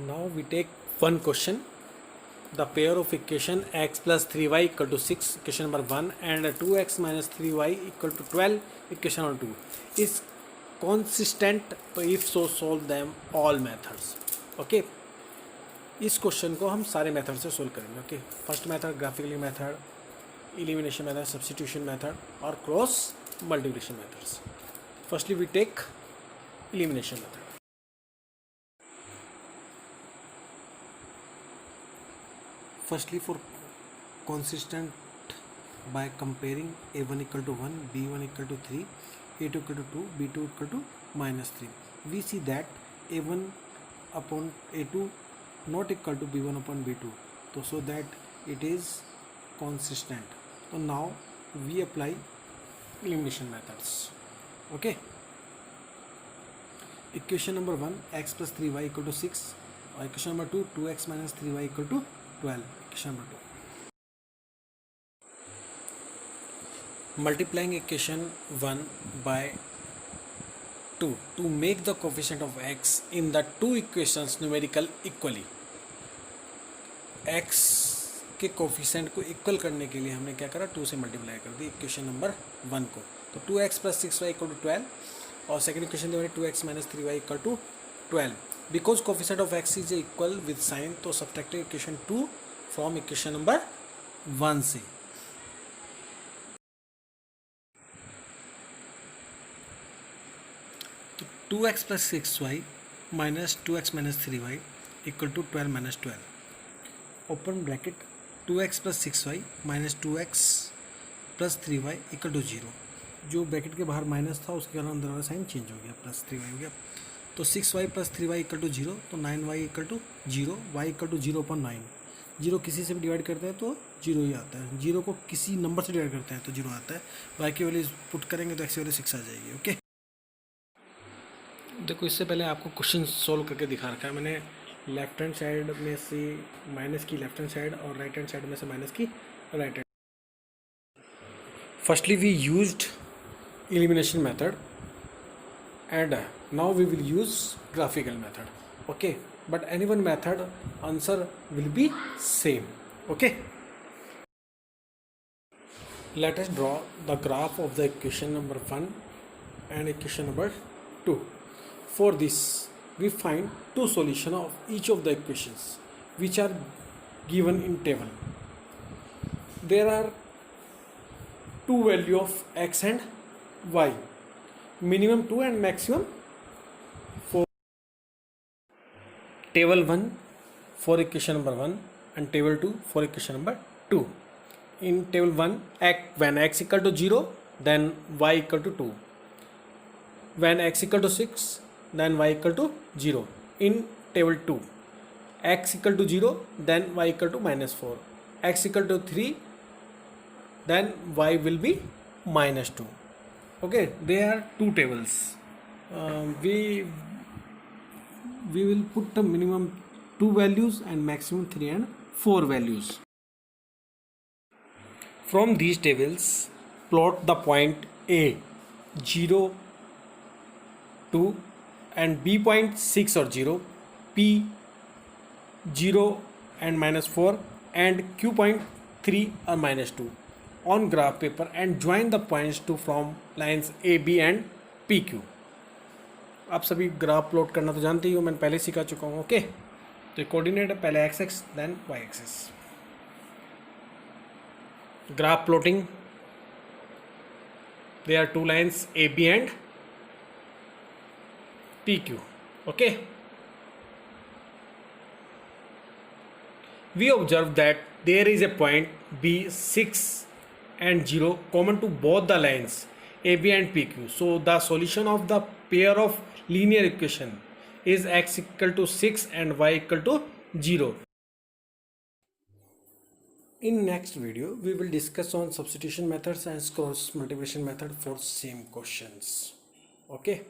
Now we take one question. The pair of equation x plus 3y equal to 6, equation number 1, and 2x minus 3y equal to 12, equation number 2, is consistent. If so, solve them all methods. Okay. इस question को हम सारे method से solve करेंगे. Okay. First method graphically method, elimination method, substitution method और cross multiplication methods. Firstly we take elimination method. Firstly, for consistent, by comparing a1 equal to 1, b1 equal to 3, a2 equal to 2, b2 equal to minus 3, we see that a1 upon a2 not equal to b1 upon b2, so that it is consistent. So now we apply elimination methods. Okay. Equation number 1, x plus 3y equal to 6, or equation number 2, 2x minus 3y equal to 12. Equation number 2. Multiplying equation 1 by 2 to make the coefficient of x in the two equations numerical equally. x के coefficient को equal करने के लिए हमने क्या करा, 2 से multiply कर दी इक्वेशन नंबर 1 को. तो 2x plus 6y equal to 12 और second equation the 2x minus 3y equal to 12. Because coefficient of x is equal with sign, तो subtracting equation 2 from equation number 1 से. तो 2x plus 6y minus 2x minus 3y equal to 12 minus 12. Open bracket. 2x plus 6y minus 2x plus 3y equal to 0. जो bracket के बाहर minus था उसके कारण अंदर वाला साइन चेंज हो गया, प्लस 3y हो गया. तो 6y plus 3y equal to 0, तो 9y equal to 0, y equal to 0 upon 9. 0 किसी से भी डिवाइड करते हैं तो 0 ही आता है. 0 को किसी नंबर से डिवाइड करते हैं तो 0 आता है. y की वैल्यू पुट करेंगे तो x की वैल्यू 6 आ जाएगी. ओके. देखो, इससे पहले आपको क्वेश्चन सोल्व करके दिखा रखा है मैंने. लेफ्ट हैंड साइड में से माइनस की लेफ्ट हैंड साइड और राइट हैंड साइड में से माइनस की right hand. Firstly we used elimination method and now we will use graphical method. Okay, but any one method answer will be same. Okay, let us draw the graph of the equation number 1 and equation number 2. For this we find two solutions of each of the equations which are given in table. There are two value of x and y, minimum 2 and maximum 4. Table 1 for equation number 1 and table 2 for equation number 2. In table 1, when x equal to 0, then y equal to 2. When x equal to 6, then y equal to 0. In table 2, x equal to 0, then y equal to minus 4. X equal to 3, then y will be minus 2. Okay, there are two tables. We will put the minimum 2 values and maximum 3 and 4 values. From these tables, plot the point A 0, 2 and B point 6 or 0, P 0 and minus 4 and Q point 3 or minus 2 on graph paper and join the points to from lines A, B and P, Q. आप सभी graph plot करना तो जानते ही हो, मैंने पहले सिखा चुका हूँ. ओके. तो कोऑर्डिनेट है पहले X X then Y axis. Graph plotting, there are two lines A, B and P, Q. Okay. We observe that there is a point B 6 and 0 common to both the lines A, B and P, Q. So the solution of the pair of linear equation is x equal to 6 and y equal to 0. In next video we will discuss on substitution methods and cross multiplication method for same questions. Okay.